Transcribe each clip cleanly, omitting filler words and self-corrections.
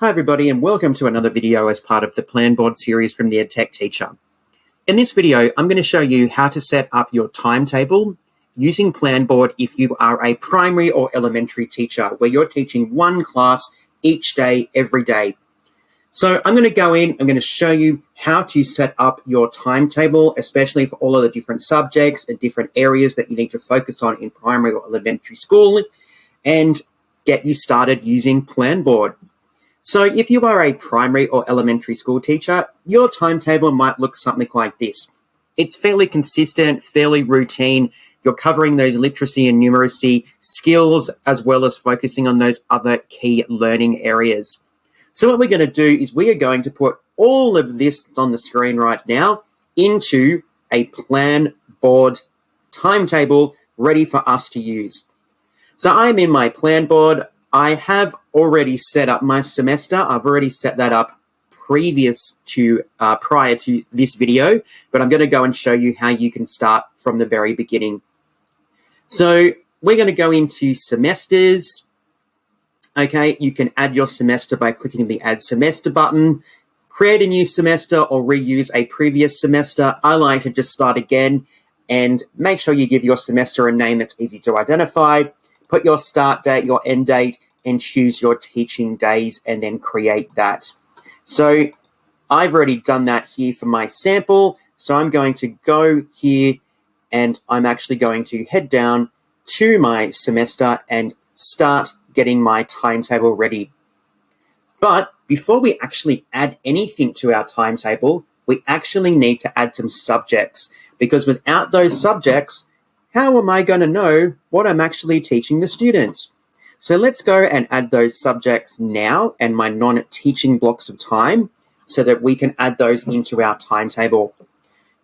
Hi everybody and welcome to another video as part of the Planboard series from the EdTech teacher. In this video, I'm going to show you how to set up your timetable using Planboard if you are a primary or elementary teacher where you're teaching one class each day, every day. So I'm going to go in, I'm going to show you how to set up your timetable, especially for all of the different subjects and different areas that you need to focus on in primary or elementary school, and get you started using Planboard. So if you are a primary or elementary school teacher, your timetable might look something like this. It's fairly consistent, fairly routine. You're covering those literacy and numeracy skills as well as focusing on those other key learning areas. So what we're going to do is we are going to put all of this that's on the screen right now into a Planboard timetable ready for us to use. So I'm in my Planboard. I have already set up my semester. I've already set that up prior to this video, but I'm going to go and show you how you can start from the very beginning. So we're going to go into semesters. Okay, you can add your semester by clicking the Add Semester button, create a new semester or reuse a previous semester. I like to just start again and make sure you give your semester a name that's easy to identify. Put your start date, your end date, and choose your teaching days and then create that. So I've already done that here for my sample. So I'm going to go here and I'm actually going to head down to my semester and start getting my timetable ready. But before we actually add anything to our timetable, we actually need to add some subjects, because without those subjects, how am I going to know what I'm actually teaching the students? So let's go and add those subjects now and my non-teaching blocks of time so that we can add those into our timetable.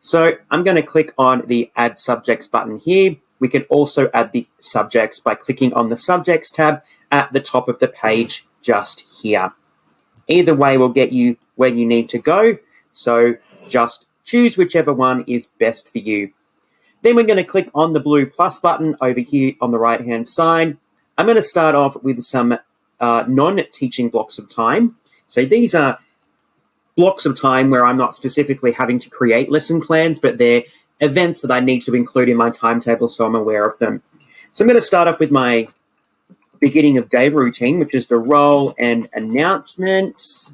So I'm going to click on the Add Subjects button here. We can also add the subjects by clicking on the Subjects tab at the top of the page just here. Either way will get you where you need to go. So just choose whichever one is best for you. Then we're going to click on the blue plus button over here on the right-hand side. I'm going to start off with some non-teaching blocks of time. So these are blocks of time where I'm not specifically having to create lesson plans, but they're events that I need to include in my timetable so I'm aware of them. So I'm going to start off with my beginning of day routine, which is the roll and announcements.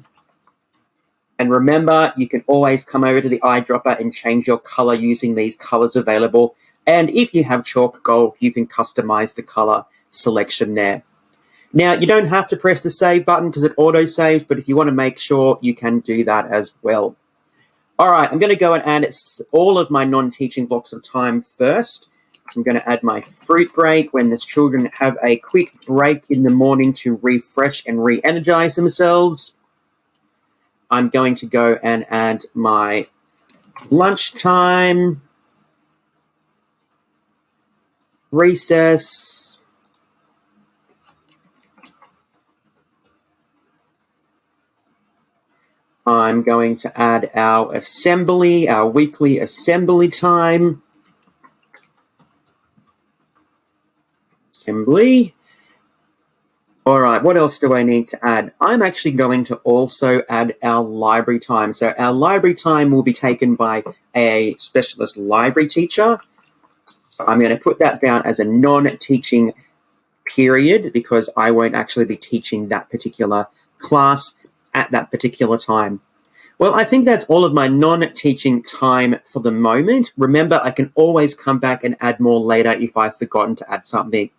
And remember, you can always come over to the eyedropper and change your color using these colors available. And if you have chalk gold, you can customize the color selection there. Now, you don't have to press the save button because it auto saves, but if you want to make sure, you can do that as well. All right, I'm going to go and add all of my non-teaching blocks of time first. So I'm going to add my fruit break when the children have a quick break in the morning to refresh and re-energize themselves. I'm going to go and add my lunchtime, recess, I'm going to add our assembly, our weekly assembly time. Assembly. All right, what else do I need to add? I'm actually going to also add our library time. So our library time will be taken by a specialist library teacher. So I'm going to put that down as a non-teaching period because I won't actually be teaching that particular class at that particular time. Well, I think that's all of my non-teaching time for the moment. Remember, I can always come back and add more later if I've forgotten to add something.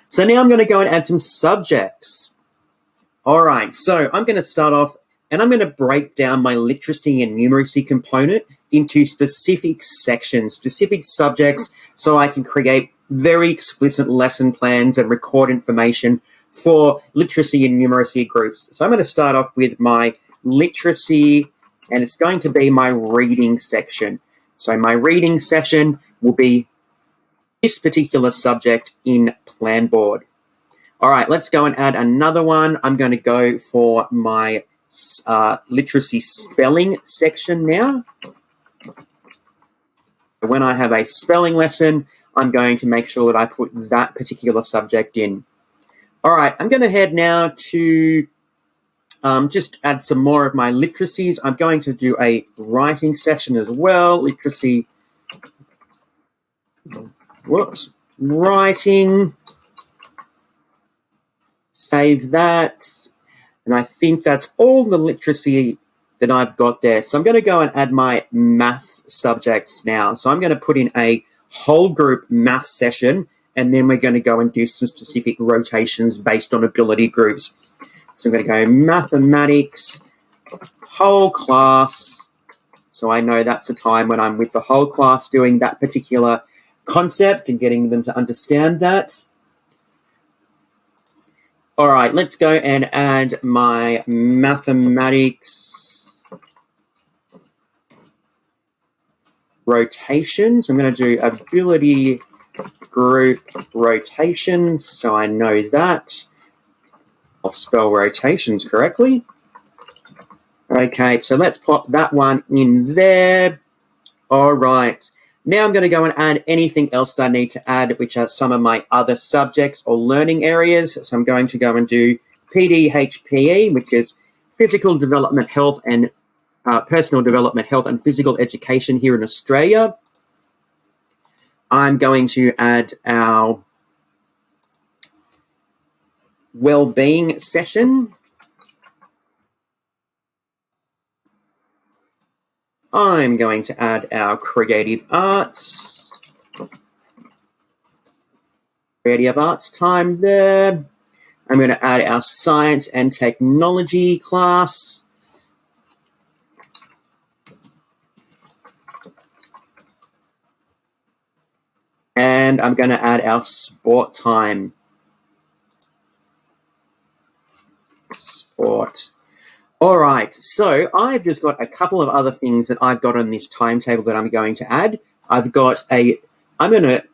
So now I'm going to go and add some subjects. All right, so I'm going to start off and I'm going to break down my literacy and numeracy component into specific sections, specific subjects, so I can create very explicit lesson plans and record information for literacy and numeracy groups. So I'm going to start off with my literacy, and it's going to be my reading section. So my reading session will be this particular subject in Planboard. All right, let's go and add another one. I'm going to go for my literacy spelling section now. When I have a spelling lesson, I'm going to make sure that I put that particular subject in. All right, I'm going to head now to just add some more of my literacies. I'm going to do a writing session as well. Literacy, writing. Save that. And I think that's all the literacy that I've got there. So I'm going to go and add my math subjects now. So I'm going to put in a whole group math session, and then we're going to go and do some specific rotations based on ability groups. So I'm going to go mathematics, whole class. So I know that's the time when I'm with the whole class doing that particular concept and getting them to understand that. All right, let's go and add my mathematics rotations. I'm going to do ability group rotations, so I know that. I'll spell rotations correctly. Okay, so let's pop that one in there. All right. Now I'm going to go and add anything else that I need to add, which are some of my other subjects or learning areas. So I'm going to go and do PDHPE, which is Physical Development Health and Personal Development Health and Physical Education here in Australia. I'm going to add our Wellbeing session. I'm going to add our Creative Arts. Creative Arts time there. I'm going to add our Science and Technology class. And I'm going to add our Sport time. Sport. All right, so I've just got a couple of other things that I've got on this timetable that I'm going to add. I'm going to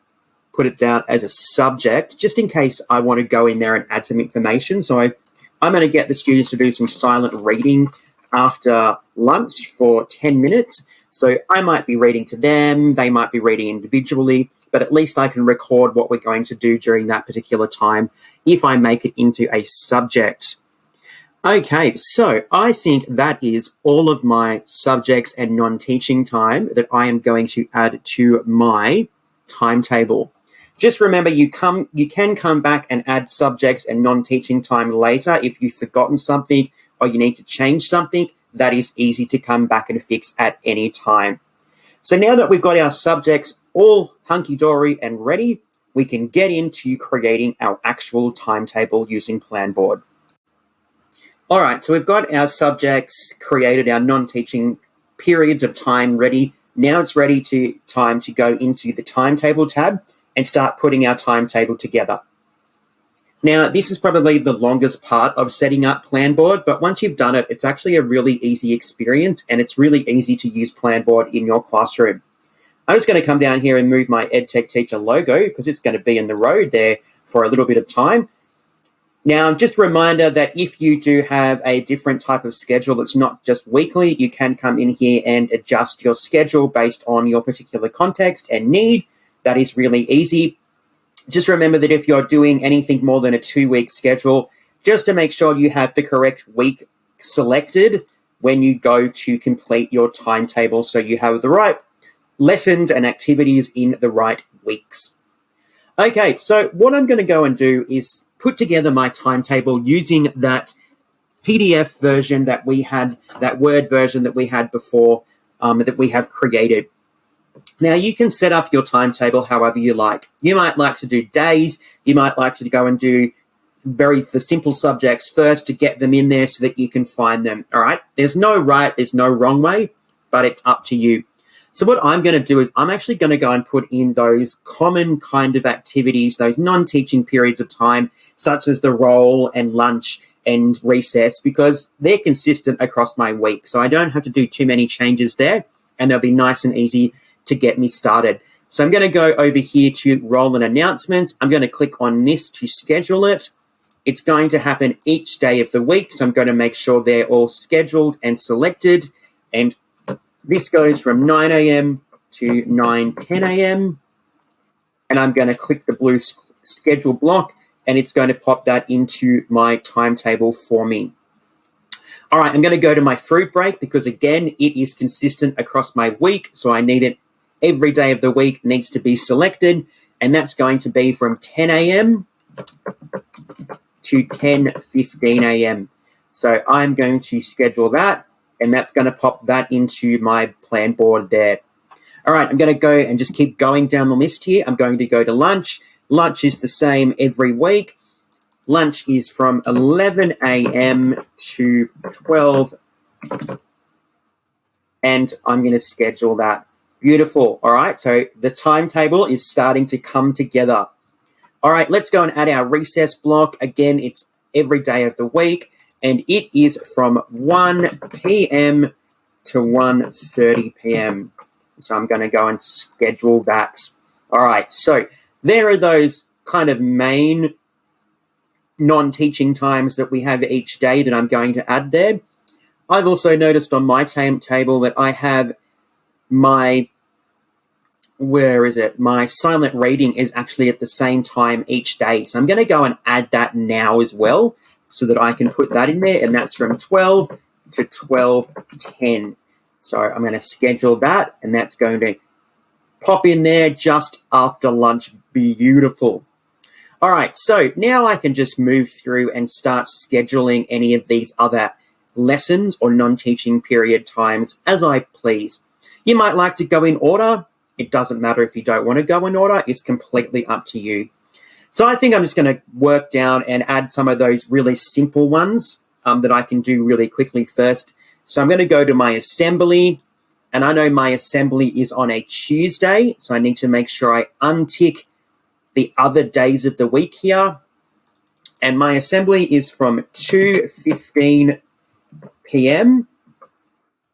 put it down as a subject, just in case I want to go in there and add some information. So I'm going to get the students to do some silent reading after lunch for 10 minutes. So I might be reading to them, they might be reading individually, but at least I can record what we're going to do during that particular time if I make it into a subject. Okay, so I think that is all of my subjects and non-teaching time that I am going to add to my timetable. Just remember, you can come back and add subjects and non-teaching time later if you've forgotten something or you need to change something. That is easy to come back and fix at any time. So now that we've got our subjects all hunky-dory and ready, we can get into creating our actual timetable using Planboard. All right, so we've got our subjects created, our non-teaching periods of time ready. Now it's time to go into the timetable tab and start putting our timetable together. Now, this is probably the longest part of setting up Planboard, but once you've done it, it's actually a really easy experience and it's really easy to use Planboard in your classroom. I'm just going to come down here and move my EdTech teacher logo because it's going to be in the road there for a little bit of time. Now, just a reminder that if you do have a different type of schedule that's not just weekly, you can come in here and adjust your schedule based on your particular context and need. That is really easy. Just remember that if you're doing anything more than a 2-week schedule, just to make sure you have the correct week selected when you go to complete your timetable so you have the right lessons and activities in the right weeks. Okay, so what I'm going to go and do is put together my timetable using that PDF version that we had, that Word version that we had before, that we have created. Now, you can set up your timetable however you like. You might like to do days. You might like to go and do the simple subjects first to get them in there so that you can find them, all right? There's no right, there's no wrong way, but it's up to you. So what I'm going to do is I'm actually going to go and put in those common kind of activities, those non-teaching periods of time, such as the roll and lunch and recess, because they're consistent across my week. So I don't have to do too many changes there, and they'll be nice and easy to get me started. So I'm going to go over here to roll and announcements. I'm going to click on this to schedule it. It's going to happen each day of the week, so I'm going to make sure they're all scheduled and selected, and this goes from 9 a.m. to 9:10 a.m. And I'm going to click the blue schedule block and it's going to pop that into my timetable for me. All right, I'm going to go to my fruit break because, again, it is consistent across my week. So I need it every day of the week needs to be selected. And that's going to be from 10 a.m. to 10:15 a.m. So I'm going to schedule that, and that's going to pop that into my plan board there. All right, I'm going to go and just keep going down the list here. I'm going to go to lunch. Lunch is the same every week. Lunch is from 11 a.m. to 12, and I'm going to schedule that. Beautiful. All right, so the timetable is starting to come together. All right, let's go and add our recess block. Again, it's every day of the week, and it is from 1 p.m. to 1:30 p.m. So I'm going to go and schedule that. All right, so there are those kind of main non-teaching times that we have each day that I'm going to add there. I've also noticed on my timetable that I have my my silent reading is actually at the same time each day. So I'm going to go and add that now as well so that I can put that in there, and that's from 12 to 12:10. So I'm going to schedule that, and that's going to pop in there just after lunch. Beautiful. All right, so now I can just move through and start scheduling any of these other lessons or non-teaching period times as I please. You might like to go in order. It doesn't matter if you don't want to go in order. It's completely up to you. So I think I'm just going to work down and add some of those really simple ones that I can do really quickly first. So I'm going to go to my assembly, and I know my assembly is on a Tuesday, so I need to make sure I untick the other days of the week here. And my assembly is from 2:15 p.m.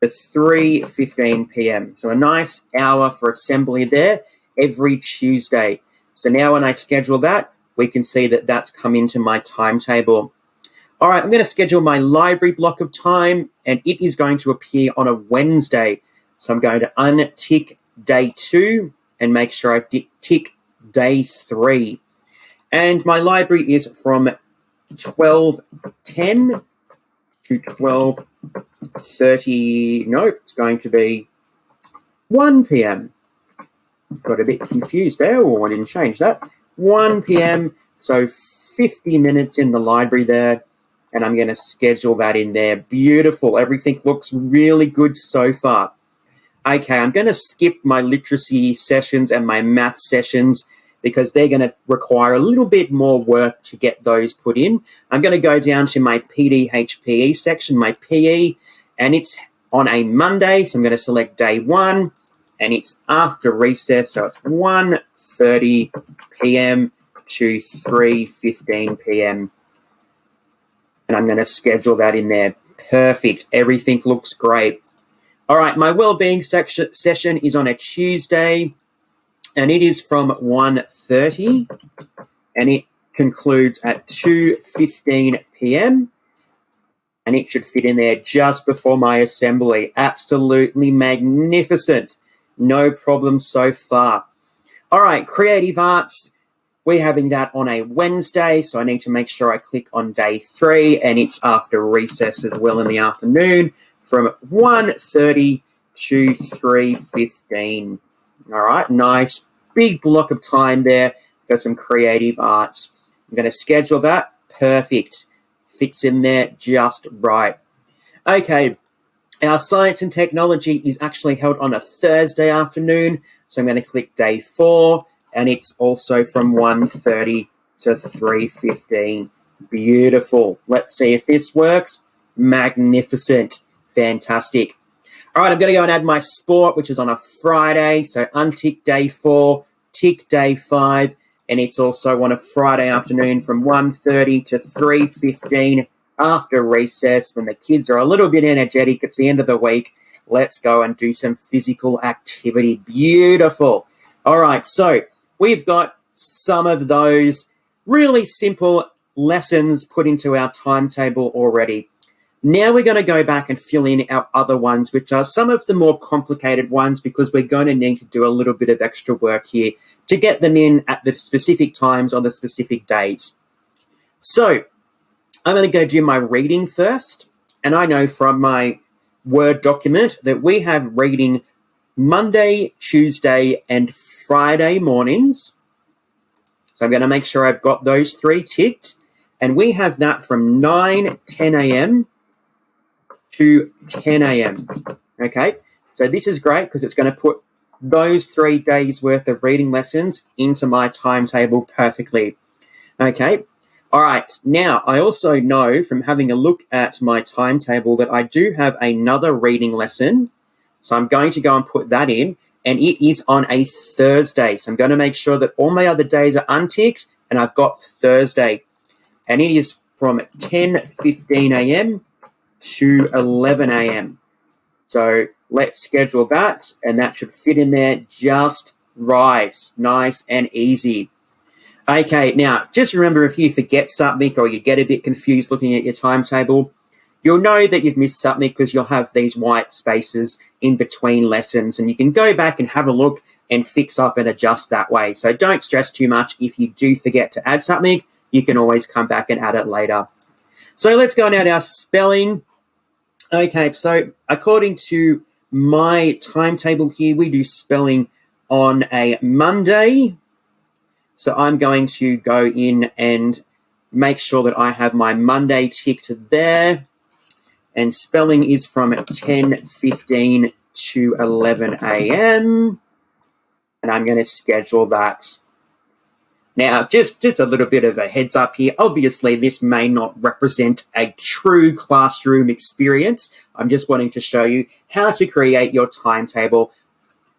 to 3:15 p.m. So a nice hour for assembly there every Tuesday. So now when I schedule that, we can see that that's come into my timetable. All right, I'm going to schedule my library block of time, and it is going to appear on a Wednesday. So I'm going to untick day 2 and make sure I tick day 3. And my library is from 12:10 to 12:30. Nope, it's going to be 1 p.m. Got a bit confused there, or I didn't change that. 1 p.m., so 50 minutes in the library there, and I'm going to schedule that in there. Beautiful. Everything looks really good so far. Okay, I'm going to skip my literacy sessions and my math sessions because they're going to require a little bit more work to get those put in. I'm going to go down to my PDHPE section, my PE, and it's on a Monday, so I'm going to select day 1, and it's after recess, so it's 1:30 p.m. to 3:15 p.m. And I'm going to schedule that in there. Perfect. Everything looks great. All right, my wellbeing session is on a Tuesday, and it is from 1:30, and it concludes at 2:15 p.m., and it should fit in there just before my assembly. Absolutely magnificent. No problem so far. All right, creative arts. We're having that on a Wednesday, so I need to make sure I click on day 3, and it's after recess as well in the afternoon from 1:30 to 3:15. All right, nice big block of time there for some creative arts. I'm going to schedule that. Perfect. Fits in there just right. Okay, our science and technology is actually held on a Thursday afternoon, so I'm going to click day 4, and it's also from 1:30 to 3:15. Beautiful. Let's see if this works. Magnificent. Fantastic. All right, I'm going to go and add my sport, which is on a Friday. So untick day 4, tick day 5, and it's also on a Friday afternoon from 1:30 to 3:15 after recess when the kids are a little bit energetic. It's the end of the week. Let's go and do some physical activity. Beautiful. All right, so we've got some of those really simple lessons put into our timetable already. Now we're going to go back and fill in our other ones, which are some of the more complicated ones, because we're going to need to do a little bit of extra work here to get them in at the specific times on the specific days. So I'm going to go do my reading first, and I know from my Word document that we have reading Monday, Tuesday, and Friday mornings. So I'm going to make sure I've got those 3 ticked. And we have that from 9:10 a.m. to 10 a.m. Okay, so this is great because it's going to put those 3 days worth of reading lessons into my timetable perfectly. Okay, all right. Now, I also know from having a look at my timetable that I do have another reading lesson. So I'm going to go and put that in, and it is on a Thursday. So I'm going to make sure that all my other days are unticked, and I've got Thursday. And it is from 10:15 a.m. to 11 a.m. So let's schedule that, and that should fit in there just right. Nice and easy. Okay, now, just remember, if you forget something or you get a bit confused looking at your timetable, you'll know that you've missed something because you'll have these white spaces in between lessons, and you can go back and have a look and fix up and adjust that way. So don't stress too much. If you do forget to add something, you can always come back and add it later. So let's go now to our spelling. Okay, so according to my timetable here, we do spelling on a Monday. So I'm going to go in and make sure that I have my Monday ticked there. And spelling is from 10:15 to 11 a.m. And I'm going to schedule that. Now, just a little bit of a heads up here. Obviously, this may not represent a true classroom experience. I'm just wanting to show you how to create your timetable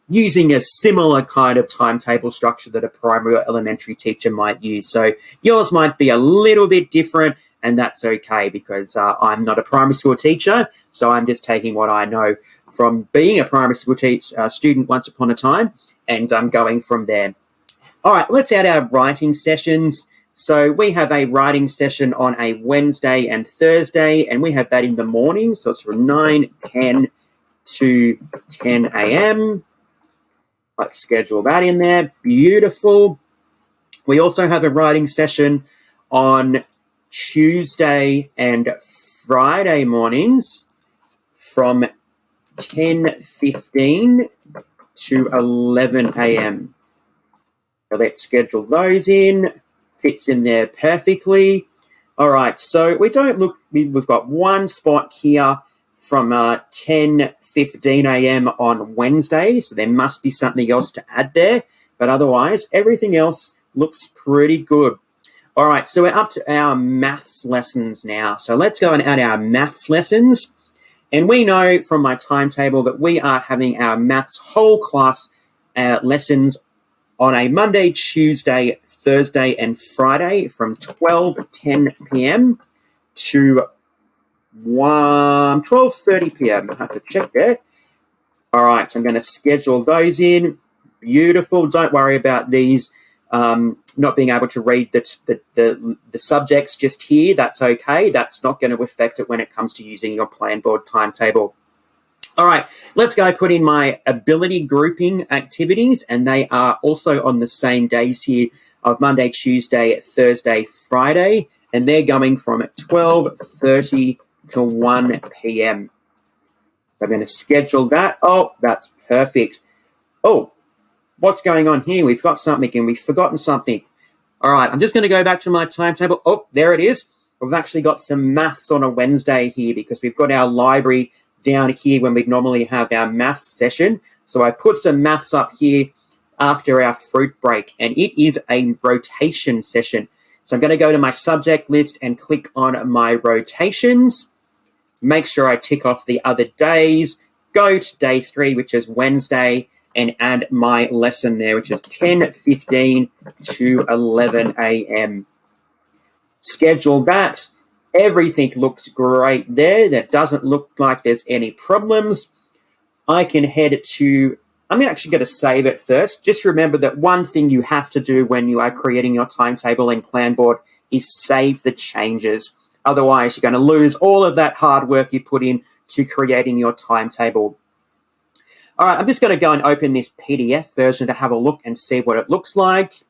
using a similar kind of timetable structure that a primary or elementary teacher might use. So yours might be a little bit different, and that's okay because I'm not a primary school teacher, so I'm just taking what I know from being a primary school student once upon a time, and I'm going from there. All right, let's add our writing sessions. So we have a writing session on a Wednesday and Thursday, and we have that in the morning. So it's from 9:10 to 10 a.m. Let's schedule that in there. Beautiful. We also have a writing session on Tuesday and Friday mornings from 10:15 to 11 a.m. So let's schedule those in. Fits in there perfectly. All right, so we've got one spot here from 10:15 a.m. on Wednesday, so there must be something else to add there. But otherwise, everything else looks pretty good. All right, so we're up to our maths lessons now. So let's go and add our maths lessons. And we know from my timetable that we are having our maths whole class lessons on a Monday, Tuesday, Thursday, and Friday from 12:10 p.m. to 12:30 p.m. I have to check there. All right, so I'm going to schedule those in. Beautiful. Don't worry about these not being able to read the subjects just here. That's okay. That's not going to affect it when it comes to using your Planboard timetable. All right, let's go put in my ability grouping activities, and they are also on the same days here of Monday, Tuesday, Thursday, Friday, and they're going from 12:30 to 1 p.m. I'm going to schedule that. Oh, that's perfect. Oh, what's going on here? We've got something and we've forgotten something. All right, I'm just going to go back to my timetable. Oh, there it is. We've actually got some maths on a Wednesday here because we've got our library down here when we normally have our maths session. So I put some maths up here after our fruit break, and it is a rotation session. So I'm going to go to my subject list and click on my rotations. Make sure I tick off the other days, go to day 3, which is Wednesday, and add my lesson there, which is 10:15 to 11 a.m. Schedule that. Everything looks great there. That doesn't look like there's any problems. I can head to, I'm actually going to save it first. Just remember that one thing you have to do when you are creating your timetable in Planboard is save the changes. Otherwise, you're going to lose all of that hard work you put in to creating your timetable. All right, I'm just going to go and open this PDF version to have a look and see what it looks like.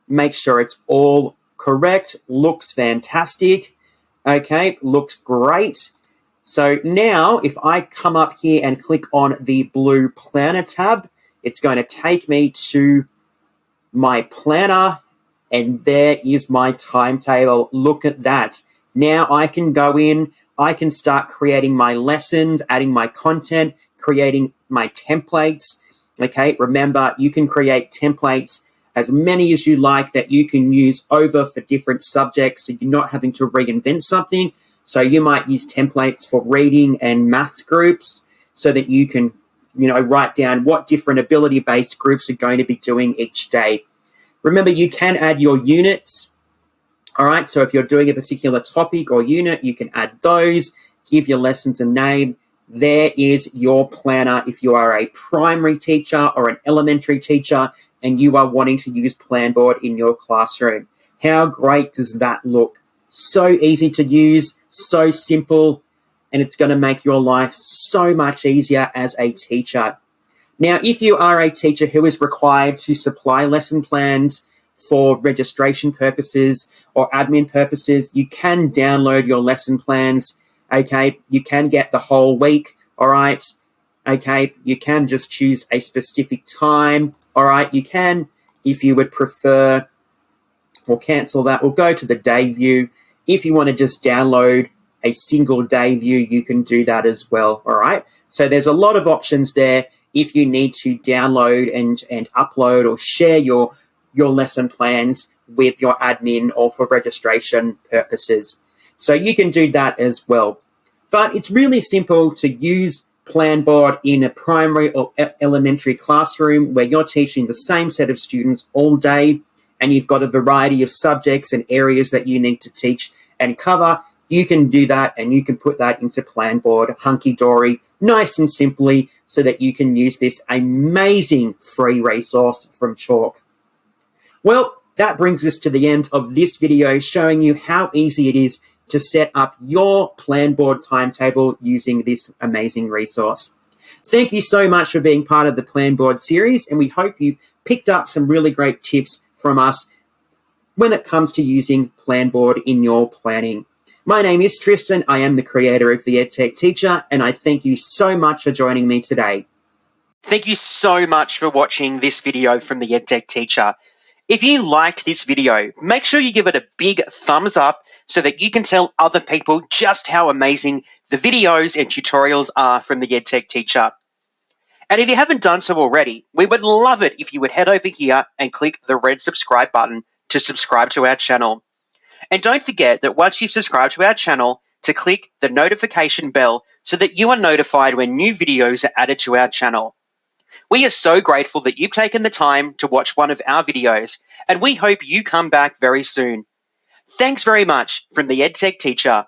Make sure it's all correct. Looks fantastic. Okay, looks great. So now if I come up here and click on the blue planner tab, it's going to take me to my planner, and there is my timetable. Look at that. Now I can go in, I can start creating my lessons, adding my content, creating my templates. Okay, remember, you can create templates as many as you like that you can use over for different subjects, so you're not having to reinvent something. So you might use templates for reading and maths groups so that you can, write down what different ability-based groups are going to be doing each day. Remember, you can add your units. All right, so if you're doing a particular topic or unit, you can add those, give your lessons a name. There is your planner if you are a primary teacher or an elementary teacher and you are wanting to use Planboard in your classroom. How great does that look? So easy to use, so simple, and it's going to make your life so much easier as a teacher. Now, if you are a teacher who is required to supply lesson plans for registration purposes or admin purposes, you can download your lesson plans, okay? You can get the whole week, all right? Okay, you can just choose a specific time, all right? You can, if you would prefer, or cancel that, or go to the day view. If you want to just download a single day view, you can do that as well, all right? So there's a lot of options there if you need to download and upload or share your lesson plans with your admin or for registration purposes. So you can do that as well. But it's really simple to use Planboard in a primary or elementary classroom where you're teaching the same set of students all day and you've got a variety of subjects and areas that you need to teach and cover. You can do that and you can put that into Planboard hunky-dory, nice and simply, so that you can use this amazing free resource from Chalk. Well, that brings us to the end of this video showing you how easy it is to set up your Planboard timetable using this amazing resource. Thank you so much for being part of the Planboard series, and we hope you've picked up some really great tips from us when it comes to using Planboard in your planning. My name is Tristan. I am the creator of the EdTech Teacher, and I thank you so much for joining me today. Thank you so much for watching this video from the EdTech Teacher. If you liked this video, make sure you give it a big thumbs up so that you can tell other people just how amazing the videos and tutorials are from the EdTech Teacher. And if you haven't done so already, we would love it if you would head over here and click the red subscribe button to subscribe to our channel. And don't forget that once you've subscribed to our channel, to click the notification bell so that you are notified when new videos are added to our channel. We are so grateful that you've taken the time to watch one of our videos, and we hope you come back very soon. Thanks very much from the EdTech Teacher.